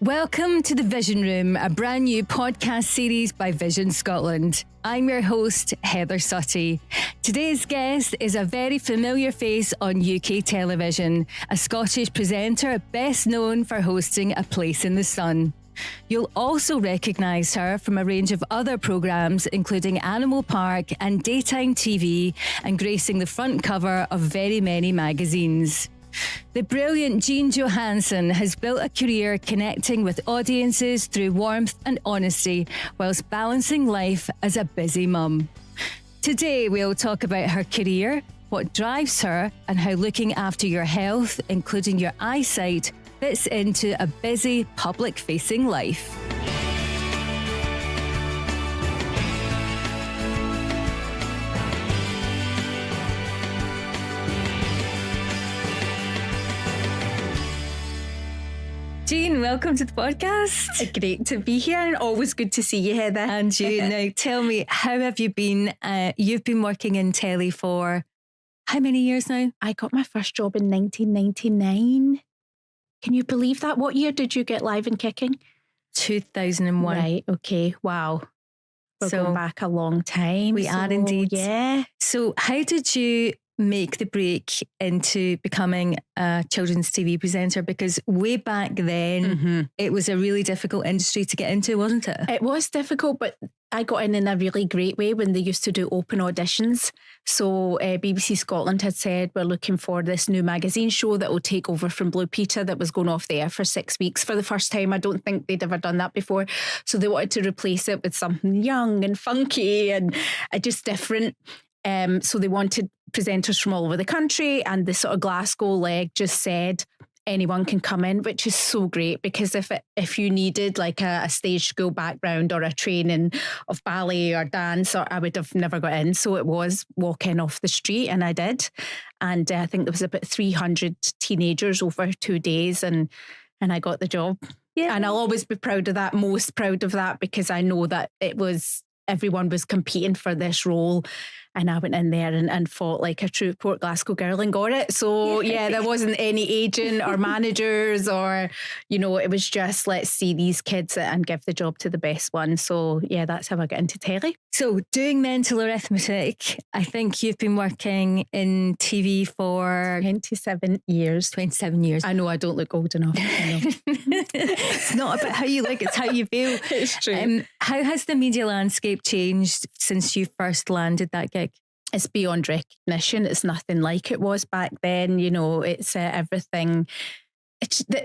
Welcome to the Vision Room, a brand new podcast series by Vision Scotland. I'm your host, Heather Suttie. Today's guest is a very familiar face on UK television, a Scottish presenter best known for hosting A Place in the Sun. You'll also recognise her from a range of other programmes, including Animal Park and daytime TV, and gracing the front cover of very many magazines. The brilliant Jean Johansson has built a career connecting with audiences through warmth and honesty, whilst balancing life as a busy mum. Today we'll talk about her career, what drives her, and how looking after your health, including your eyesight, fits into a busy public-facing life. Jean, welcome to the podcast. Great to be here and always good to see you, Heather. And you, now tell me, how have you been? You've been working in telly for how many years now? I got my first job in 1999. Can you believe that? What year did you get live and kicking? 2001. Right, okay, wow. We're going back a long time. We are indeed. Yeah. So how did you make the break into becoming a children's TV presenter? Because way back then, it was a really difficult industry to get into, wasn't it? It was difficult, but I got in a really great way when they used to do open auditions. So BBC Scotland had said, we're looking for this new magazine show that will take over from Blue Peter that was going off the air for 6 weeks for the first time. I don't think they'd ever done that before. So they wanted to replace it with something young and funky and just different. So they wanted presenters from all over the country, and the sort of Glasgow leg just said anyone can come in, which is so great, because if you needed like a stage school background or a training of ballet or dance, I would have never got in. So it was walk in off the street, and I did. And I think there was about 300 teenagers over 2 days, and I got the job. Yeah. And I'll always be proud of that, most proud of that, because I know that everyone was competing for this role. And I went in there and fought like a true Port Glasgow girl and got it. So yeah, there wasn't any agent or managers or, it was just, let's see these kids and give the job to the best one. So yeah, that's how I got into telly. So doing mental arithmetic, I think you've been working in TV for 27 years. 27 years. I know I don't look old enough. It's not about how you look, it's how you feel. It's true. How has the media landscape changed since you first landed that gig? It's beyond recognition. It's nothing like it was back then. It's everything.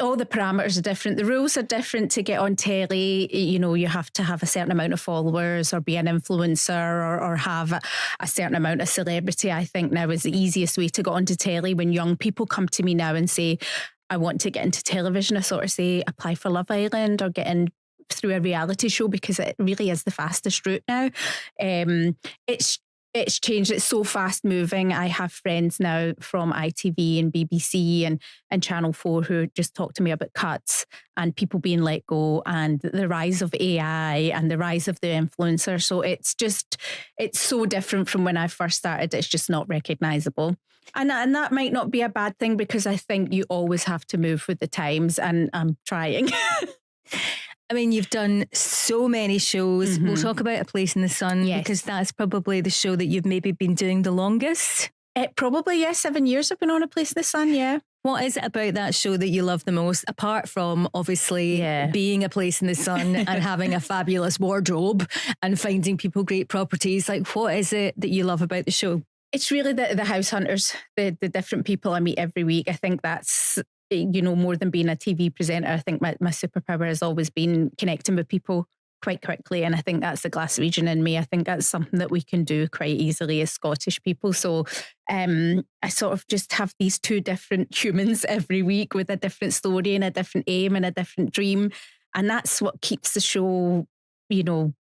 All the parameters are different. The rules are different to get on telly. You have to have a certain amount of followers or be an influencer or have a certain amount of celebrity. I think now is the easiest way to get onto telly. When young people come to me now and say, I want to get into television, I sort of say, apply for Love Island or get in through a reality show, because it really is the fastest route now. It's changed. It's so fast moving. I have friends now from ITV and BBC and Channel 4 who just talk to me about cuts and people being let go and the rise of AI and the rise of the influencer. So it's so different from when I first started. It's just not recognisable. And that might not be a bad thing, because I think you always have to move with the times, and I'm trying. I mean, you've done so many shows. We'll talk about A Place in the Sun, because that's probably the show that you've maybe been doing the longest. Probably, 7 years I've been on A Place in the Sun, yeah. What is it about that show that you love the most, apart from obviously being A Place in the Sun and having a fabulous wardrobe and finding people great properties? Like, what is it that you love about the show? It's really the house hunters, the different people I meet every week. I think that's, more than being a TV presenter. I think my superpower has always been connecting with people quite quickly. And I think that's the Glaswegian in me. I think that's something that we can do quite easily as Scottish people. So I sort of just have these two different humans every week with a different story and a different aim and a different dream. And that's what keeps the show,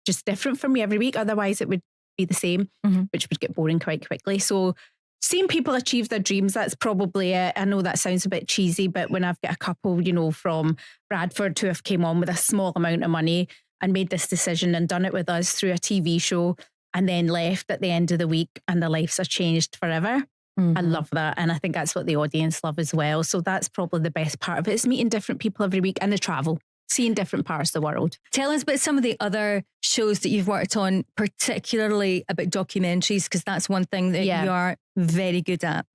just different for me every week. Otherwise it would be the same, which would get boring quite quickly. So seeing people achieve their dreams, that's probably it. I know that sounds a bit cheesy, but when I've got a couple, from Bradford who have came on with a small amount of money and made this decision and done it with us through a TV show and then left at the end of the week and their lives are changed forever. I love that. And I think that's what the audience love as well. So that's probably the best part of it. It's meeting different people every week and the travel. seeing different parts of the world. Tell us about some of the other shows that you've worked on, particularly about documentaries, because that's one thing that you are very good at.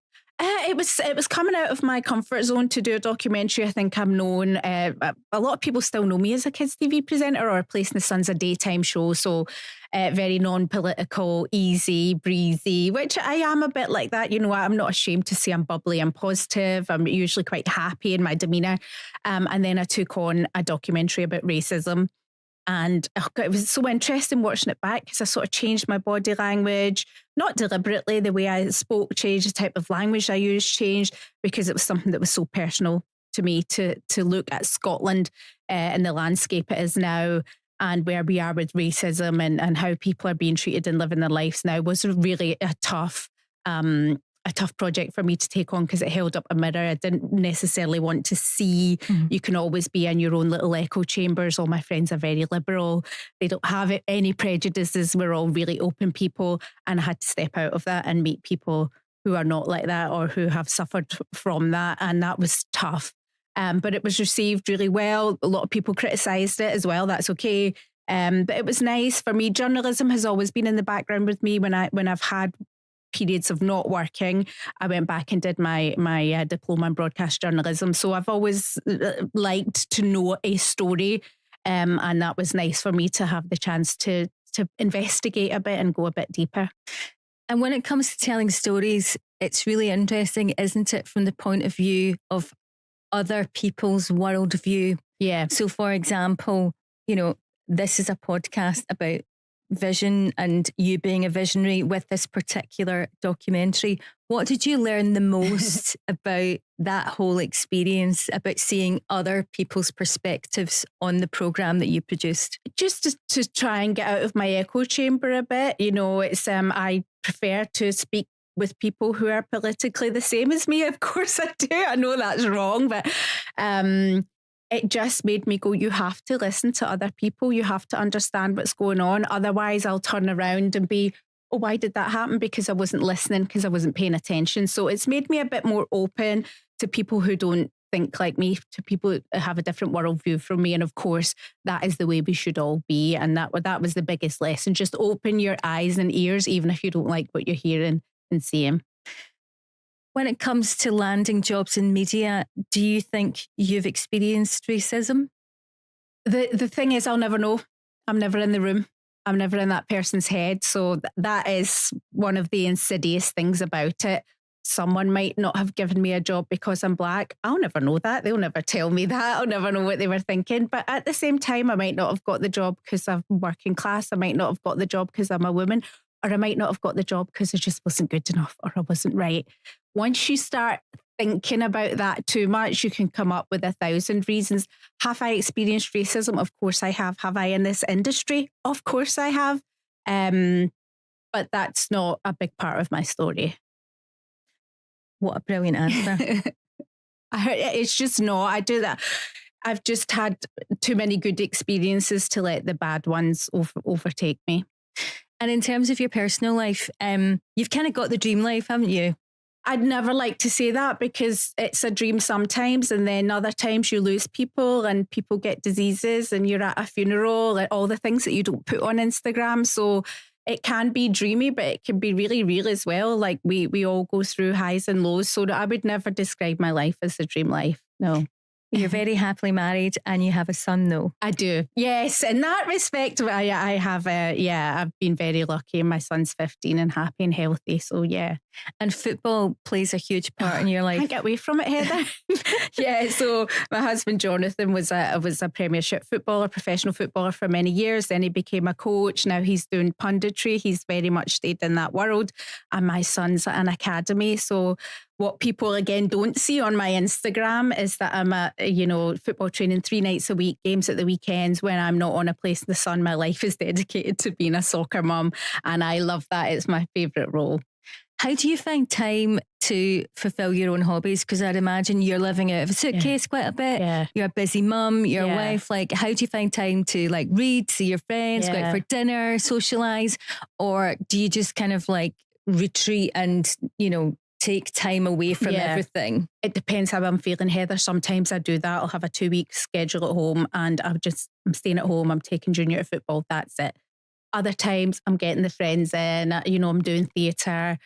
It was coming out of my comfort zone to do a documentary. I think I'm known. A lot of people still know me as a kids TV presenter or a Place in the Sun's a daytime show. So very non-political, easy, breezy, which I am a bit like that. You know, I'm not ashamed to say I'm bubbly, I'm positive. I'm usually quite happy in my demeanour. And then I took on a documentary about racism. And it was so interesting watching it back because I sort of changed my body language, not deliberately. The way I spoke changed, the type of language I used changed because it was something that was so personal to me to look at Scotland and the landscape it is now and where we are with racism and how people are being treated and living their lives now was really a tough project for me to take on because it held up a mirror. I didn't necessarily want to see. You can always be in your own little echo chambers. All my friends are very liberal. They don't have any prejudices. We're all really open people. And I had to step out of that and meet people who are not like that or who have suffered from that. And that was tough. But it was received really well. A lot of people criticised it as well. That's okay. But it was nice for me. Journalism has always been in the background with me when I've had periods of not working. I went back and did my diploma in broadcast journalism. So I've always liked to know a story. And that was nice for me to have the chance to investigate a bit and go a bit deeper. And when it comes to telling stories, it's really interesting, isn't it, from the point of view of other people's worldview? Yeah. So for example, you know, this is a podcast about vision and you being a visionary with this particular documentary. What did you learn the most about that whole experience, about seeing other people's perspectives on the programme that you produced? Just to try and get out of my echo chamber a bit. You know, it's I prefer to speak with people who are politically the same as me. Of course I do. I know that's wrong, but it just made me go, you have to listen to other people. You have to understand what's going on. Otherwise, I'll turn around and be, oh, why did that happen? Because I wasn't listening, because I wasn't paying attention. So it's made me a bit more open to people who don't think like me, to people who have a different worldview from me. And of course, that is the way we should all be. And that was the biggest lesson. Just open your eyes and ears, even if you don't like what you're hearing and seeing. When it comes to landing jobs in media, do you think you've experienced racism? The thing is, I'll never know. I'm never in the room. I'm never in that person's head. So that is one of the insidious things about it. Someone might not have given me a job because I'm Black. I'll never know that. They'll never tell me that. I'll never know what they were thinking. But at the same time, I might not have got the job because I'm working class. I might not have got the job because I'm a woman. Or I might not have got the job because it just wasn't good enough or I wasn't right. Once you start thinking about that too much, you can come up with 1,000 reasons. Have I experienced racism? Of course I have. Have I in this industry? Of course I have. But that's not a big part of my story. What a brilliant answer. It's just not. I do that. I've just had too many good experiences to let the bad ones overtake me. And in terms of your personal life, you've kind of got the dream life, haven't you? I'd never like to say that because it's a dream sometimes, and then other times you lose people and people get diseases and you're at a funeral and all the things that you don't put on Instagram. So it can be dreamy, but it can be really real as well. Like we all go through highs and lows. So I would never describe my life as a dream life. No. You're very happily married and you have a son though. I do. Yes. In that respect, I have, I've been very lucky. My son's 15 and happy and healthy. So yeah. And football plays a huge part in your life. Can't get away from it, Heather. Yeah. So my husband, Jonathan, was a Premiership footballer, professional footballer for many years. Then he became a coach. Now he's doing punditry. He's very much stayed in that world. And my son's at an academy. So what people again don't see on my Instagram is that I'm at, football training 3 nights a week, games at the weekends. When I'm not on a Place in the Sun, my life is dedicated to being a soccer mum. And I love that. It's my favourite role. How do you find time to fulfill your own hobbies? Because I'd imagine you're living out of a suitcase quite a bit. Yeah. You're a busy mum, you're a wife. Like, how do you find time to like read, see your friends, go out for dinner, socialise? Or do you just kind of like retreat and, take time away from everything. It depends how I'm feeling, Heather. Sometimes I do that. I'll have a 2-week schedule at home and I'm staying at home. I'm taking Junior to football. That's it. Other times I'm getting the friends in, I'm doing theatre.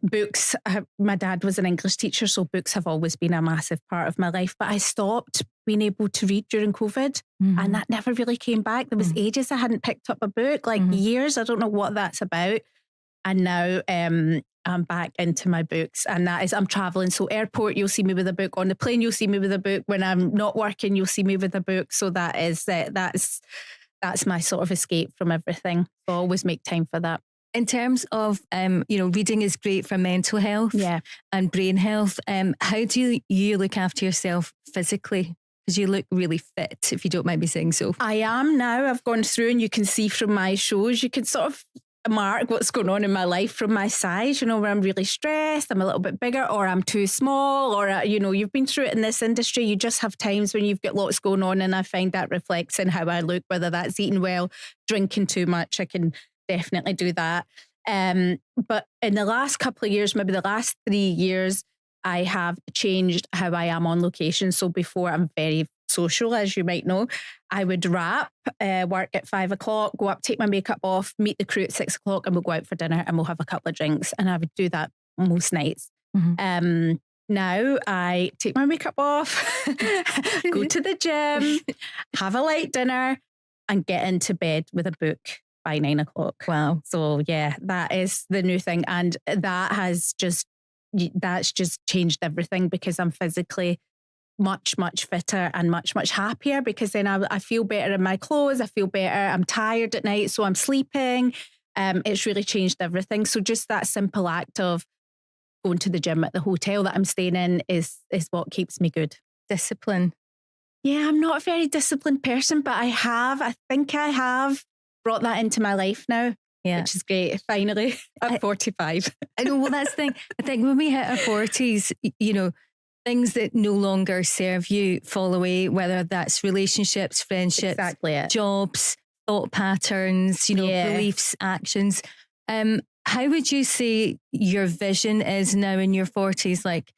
Books, my dad was an English teacher, so books have always been a massive part of my life. But I stopped being able to read during COVID and that never really came back. There was ages I hadn't picked up a book, like years. I don't know what that's about. And now I'm back into my books, and that is, I'm traveling. So airport, you'll see me with a book. On the plane, you'll see me with a book. When I'm not working, you'll see me with a book. So that is that's my sort of escape from everything. So I always make time for that. In terms of, reading is great for mental health and brain health. How do you look after yourself physically? Because you look really fit, if you don't mind me saying so. I am now. I've gone through, and you can see from my shows, you can sort of mark what's going on in my life from my size, where I'm really stressed, I'm a little bit bigger, or I'm too small, or, you've been through it in this industry. You just have times when you've got lots going on, and I find that reflects in how I look, whether that's eating well, drinking too much. I can definitely do that. But in the last couple of years, maybe the last 3 years, I have changed how I am on location. So before, I'm very social, as you might know. I would wrap, work at 5 o'clock, go up, take my makeup off, meet the crew at 6 o'clock, and we'll go out for dinner and we'll have a couple of drinks. And I would do that most nights. Now I take my makeup off, go to the gym, have a light dinner, and get into bed with a book by 9 o'clock. Wow. So yeah, that is the new thing. And that's just changed everything, because I'm physically much, much fitter and much, much happier, because then I feel better in my clothes. I feel better. I'm tired at night, so I'm sleeping. It's really changed everything. So just that simple act of going to the gym at the hotel that I'm staying in is what keeps me good. Discipline. Yeah, I'm not a very disciplined person, but I think I have brought that into my life now, which is great. Finally, I'm 45. I know, well, that's the thing. I think when we hit our 40s, things that no longer serve you fall away, whether that's relationships, friendships, jobs, thought patterns, beliefs, actions. How would you say your vision is now in your 40s? Like,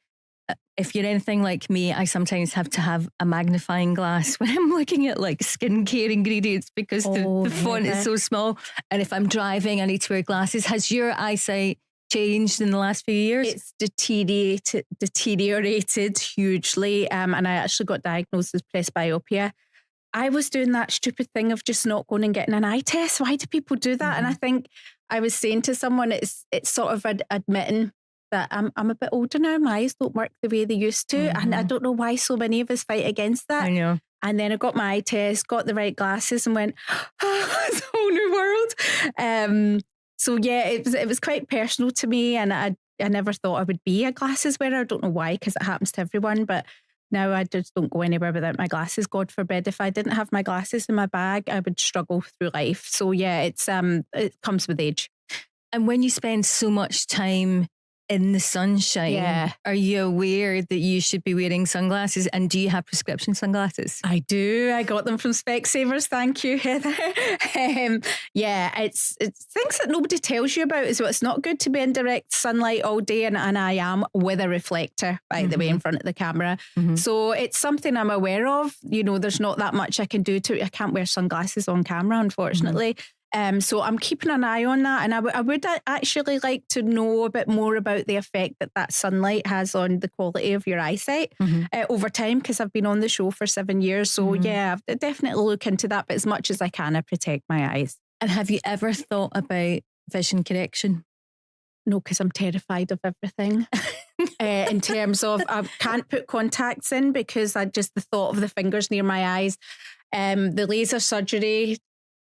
if you're anything like me, I sometimes have to have a magnifying glass when I'm looking at like skincare ingredients, because the font is so small. And if I'm driving, I need to wear glasses. Has your eyesight changed in the last few years? It's deteriorated hugely. And I actually got diagnosed with presbyopia. I was doing that stupid thing of just not going and getting an eye test. Why do people do that? And I think I was saying to someone, it's sort of admitting that I'm a bit older now. My eyes don't work the way they used to. And I don't know why so many of us fight against that. I know. And then I got my eye test, got the right glasses, and went, it's a whole new world. So yeah, it was quite personal to me, and I never thought I would be a glasses wearer. I don't know why, because it happens to everyone, but now I just don't go anywhere without my glasses. God forbid, if I didn't have my glasses in my bag, I would struggle through life. So yeah, it comes with age. And when you spend so much time in the sunshine, are you aware that you should be wearing sunglasses? And do you have prescription sunglasses? I do. I got them from Specsavers. Thank you, Heather. It's things that nobody tells you about as well. It's not good to be in direct sunlight all day, and I am with a reflector, by the way, in front of the camera. So it's something I'm aware of. There's not that much I can do I can't wear sunglasses on camera, unfortunately. So I'm keeping an eye on that, and I would actually like to know a bit more about the effect that sunlight has on the quality of your eyesight over time, because I've been on the show for 7 years. So yeah, I've definitely look into that, but as much as I can, I protect my eyes. And have you ever thought about vision correction? No, because I'm terrified of everything. In terms of, I can't put contacts in because the thought of the fingers near my eyes, the laser surgery,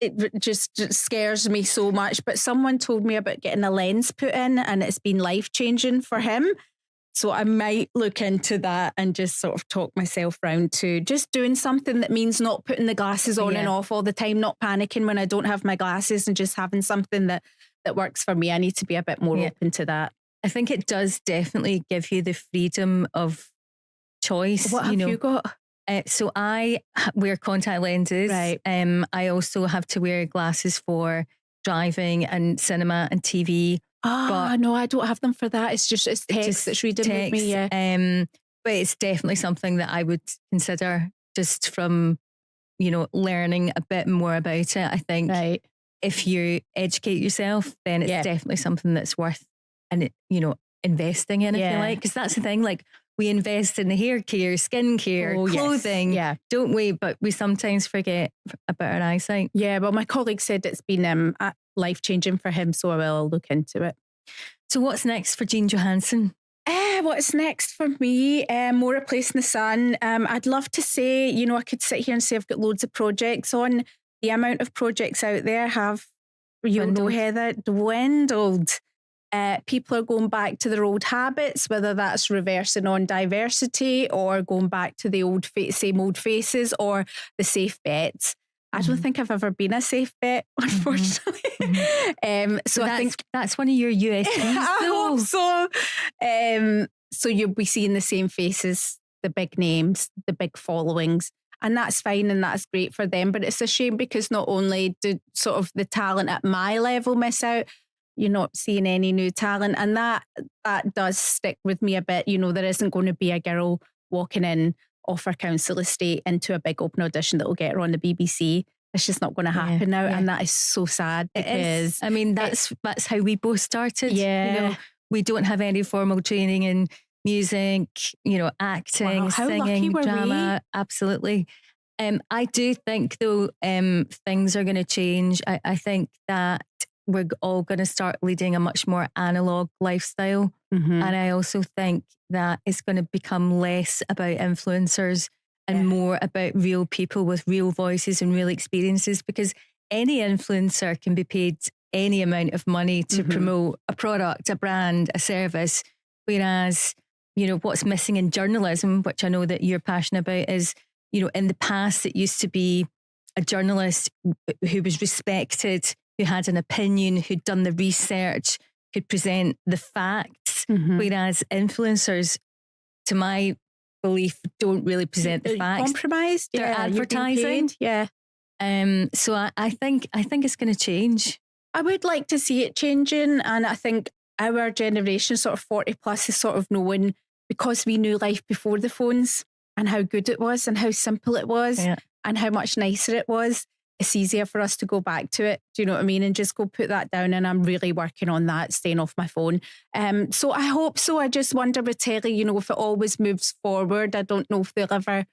it just scares me so much. But someone told me about getting a lens put in, and it's been life-changing for him. So I might look into that and just sort of talk myself round to just doing something that means not putting the glasses on and off all the time, not panicking when I don't have my glasses, and just having something that works for me. I need to be a bit more open to that. I think it does definitely give you the freedom of choice. What have you got? So I wear contact lenses. Right. I also have to wear glasses for driving and cinema and TV. No, I don't have them for that. It's text that's reading with me. Yeah. But it's definitely something that I would consider just from, learning a bit more about it. I think if you educate yourself, then it's definitely something that's worth investing in, if you like. Because that's the thing, like we invest in the hair care, skin care, clothing, don't we? But we sometimes forget about our eyesight. Yeah, well, my colleague said it's been life-changing for him, so I will look into it. So what's next for Jean Johansson? What's next for me? More A Place in the Sun. I'd love to say, I could sit here and say I've got loads of projects on. The amount of projects out there have, Heather, dwindled. People are going back to their old habits, whether that's reversing on diversity or going back to the same old faces or the safe bets. I don't think I've ever been a safe bet, unfortunately. So I think that's one of your USPs. I hope so. So you'll be seeing the same faces, the big names, the big followings, and that's fine and that's great for them. But it's a shame because not only do sort of the talent at my level miss out, you're not seeing any new talent, and that does stick with me a bit. There isn't going to be a girl walking in off her council estate into a big open audition that will get her on the BBC. It's just not going to happen now, and that is so sad because that's how we both started. Yeah, we don't have any formal training in music, acting, singing, drama. Absolutely. I do think though, things are going to change. I think that we're all going to start leading a much more analog lifestyle. And I also think that it's going to become less about influencers and more about real people with real voices and real experiences, because any influencer can be paid any amount of money to promote a product, a brand, a service. Whereas, what's missing in journalism, which I know that you're passionate about, is, in the past, it used to be a journalist who was respected, who had an opinion, who'd done the research, could present the facts, whereas influencers, to my belief, don't really present the facts. Compromised, they're advertising. So I think it's going to change. I would like to see it changing, and I think our generation, sort of 40 plus, is sort of knowing, because we knew life before the phones and how good it was and how simple it was and how much nicer it was. It's easier for us to go back to it. Do you know what I mean? And just go put that down. And I'm really working on that, staying off my phone. So I hope so. I just wonder with telly, if it always moves forward, I don't know if they'll ever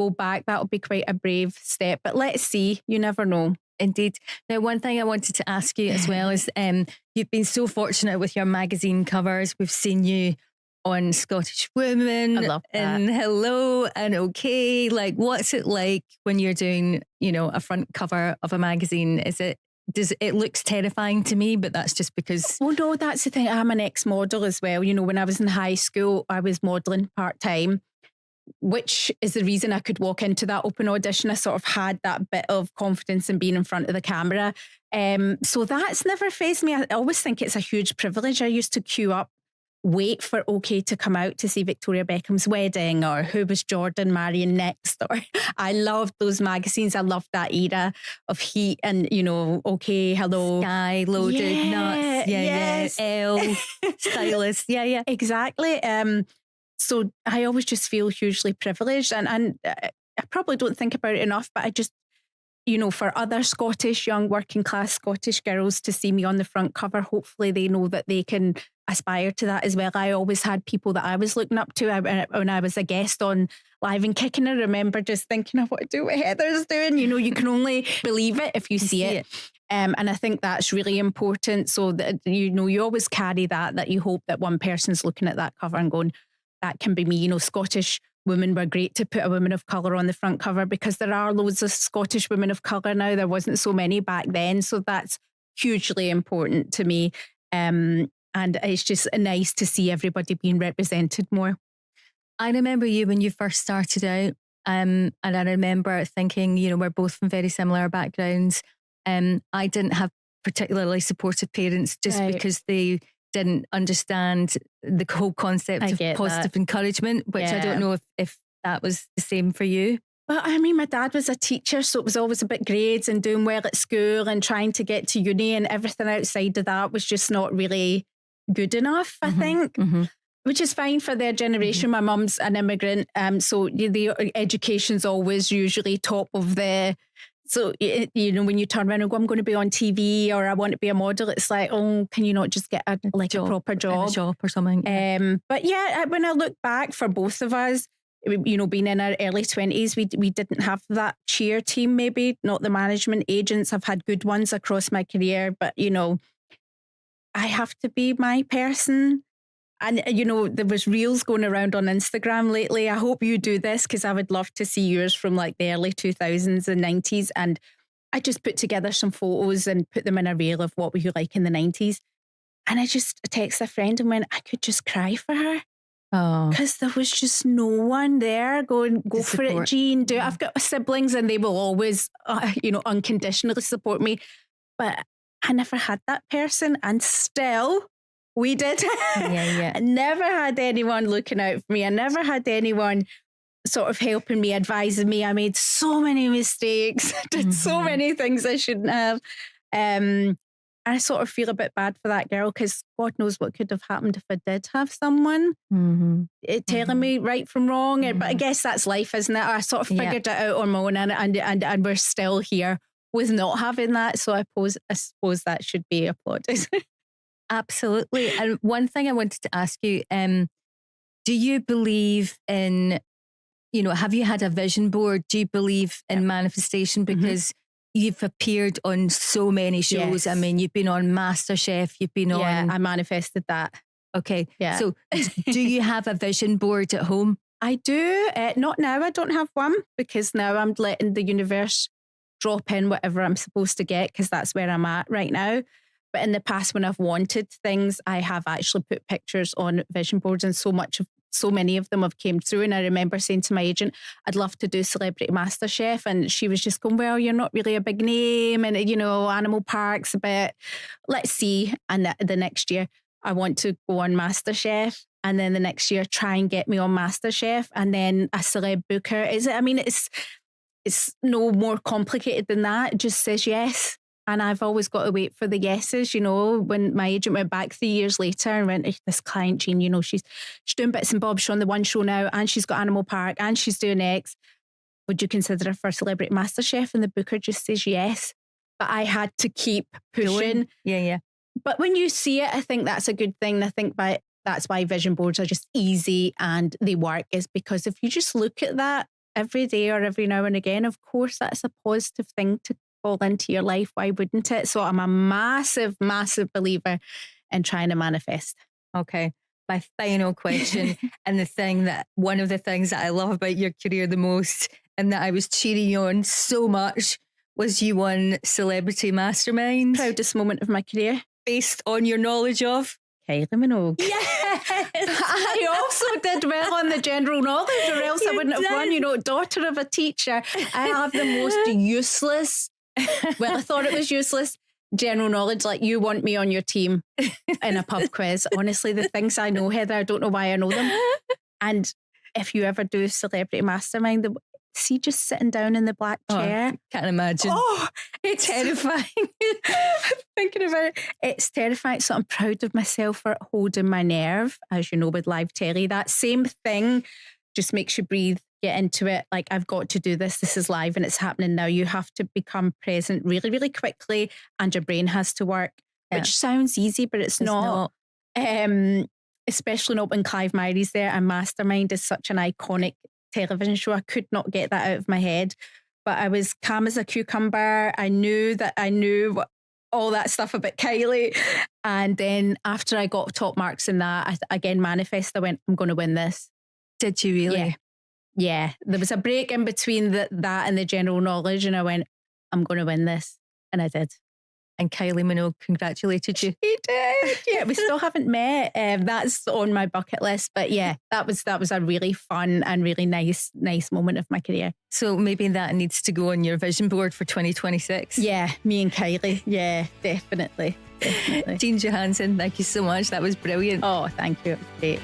go back. That'll be quite a brave step. But let's see. You never know. Indeed. Now, one thing I wanted to ask you as well is you've been so fortunate with your magazine covers. We've seen you on Scottish Women, I love that. And Hello and OK. Like, what's it like when you're doing, a front cover of a magazine? It looks terrifying to me, but that's just because... Well, no, that's the thing. I'm an ex-model as well. When I was in high school, I was modelling part-time, which is the reason I could walk into that open audition. I sort of had that bit of confidence in being in front of the camera. So that's never fazed me. I always think it's a huge privilege. I used to queue up, wait for OK to come out to see Victoria Beckham's wedding, or who was Jordan marrying next. Or I loved those magazines. I loved that era of Heat and, OK, Hello. Sky, Loaded, Nuts, Elle, Stylist. Yeah. Exactly. So I always just feel hugely privileged, and I probably don't think about it enough, but I just, for other young working class Scottish girls to see me on the front cover, hopefully they know that they can aspire to that as well. I always had people that I was looking up to. When I was a guest on Live and Kicking, I remember just thinking, I want to do what Heather's doing. You can only believe it if you see it. And I think that's really important, so that, you always carry that you hope that one person's looking at that cover and going, that can be me. Scottish Women were great to put a woman of colour on the front cover, because there are loads of Scottish women of colour now. There wasn't so many back then. So that's hugely important to me. And it's just nice to see everybody being represented more. I remember you when you first started out. And I remember thinking, we're both from very similar backgrounds. I didn't have particularly supportive parents just because they didn't understand the whole concept of positive encouragement, which I don't know if that was the same for you. Well, I mean, my dad was a teacher, so it was always about grades and doing well at school and trying to get to uni, and everything outside of that was just not really good enough, I think, which is fine for their generation. My mum's an immigrant, so the education's always usually top of the... So, you know, when you turn around and go, I'm going to be on TV or I want to be a model, it's like, oh, can you not just get a proper job? A job or something. But yeah, when I look back for both of us, you know, being in our early 20s, we didn't have that cheer team, maybe, not the management agents. I've had good ones across my career, but, you know, I have to be my person. And, you know, there was reels going around on Instagram lately. I hope you do this because I would love to see yours from like the early 2000s and 90s. And I just put together some photos and put them in a reel of what were you like in the 90s. And I just texted a friend and went, I could just cry for her. Because there was just no one there going, go for it, Jean, do it. I've got siblings and they will always, you know, unconditionally support me. But I never had that person, and still we did. I never had anyone looking out for me. I never had anyone sort of helping me, advising me. I made so many mistakes, did so many things I shouldn't have. I sort of feel a bit bad for that girl because God knows what could have happened if I did have someone telling me right from wrong. But I guess that's life, isn't it? I sort of figured it out on my own, and we're still here with not having that. So I suppose that should be applauded. Absolutely. And one thing I wanted to ask you, do you believe in, you know, have you had a vision board? Do you believe in manifestation? Because you've appeared on so many shows. Yes. I mean, you've been on MasterChef, you've been on... Yeah, I manifested that. Okay. Yeah. So do you have a vision board at home? I do. Not now. I don't have one because now I'm letting the universe drop in whatever I'm supposed to get because that's where I'm at right now. But in the past, when I've wanted things, I have actually put pictures on vision boards, and so many of them have came through. And I remember saying to my agent, I'd love to do Celebrity MasterChef. And she was just going, well, you're not really a big name. And, you know, Animal Park's a bit, let's see. And the next year, I want to go on MasterChef. And then the next year, try and get me on MasterChef. And then a celeb booker. It's no more complicated than that. It just says yes. And I've always got to wait for the yeses, you know. When my agent went back 3 years later and went, this client, Jean, you know, she's doing bits and bobs. She's on the one show now and she's got Animal Park and she's doing X. Would you consider her for Celebrity MasterChef? And the booker just says yes. But I had to keep pushing. Yeah. But when you see it, I think that's a good thing. I think that's why vision boards are just easy and they work, is because if you just look at that every day or every now and again, of course, that's a positive thing to fall into your life. Why wouldn't it? So I'm a massive, massive believer in trying to manifest. Okay. My final question, and one of the things that I love about your career the most, and that I was cheering you on so much, was you won Celebrity Mastermind. Proudest moment of my career. Based on your knowledge of Kylie Minogue. Yes! I also did well on the general knowledge, or else I wouldn't have won. You know, daughter of a teacher. I have the most useless, well, I thought it was useless, general knowledge. Like, you want me on your team in a pub quiz. Honestly, the things I know, Heather, I don't know why I know them. And if you ever do Celebrity Mastermind, see just sitting down in the black chair. Can't imagine. Oh, it's terrifying. Thinking about it, it's terrifying. So I'm proud of myself for holding my nerve. As you know, with live telly, that same thing just makes you breathe, get into it. Like, I've got to do this. This is live and it's happening now. You have to become present really, really quickly, and your brain has to work, which sounds easy, but it's not. Especially not when Clive Myrie's there, and Mastermind is such an iconic television show. I could not get that out of my head, but I was calm as a cucumber. I knew all that stuff about Kylie. And then after I got top marks in that, I again manifested. I went, I'm going to win this. Did you really? Yeah. There was a break in between that and the general knowledge, and I went, I'm going to win this. And I did. And Kylie Minogue congratulated you. He did. Yeah, we still haven't met. That's on my bucket list. But yeah, that was a really fun and really nice moment of my career. So maybe that needs to go on your vision board for 2026. Yeah, me and Kylie. Yeah, definitely. Jean Johansson, thank you so much. That was brilliant. Oh, thank you. It was great.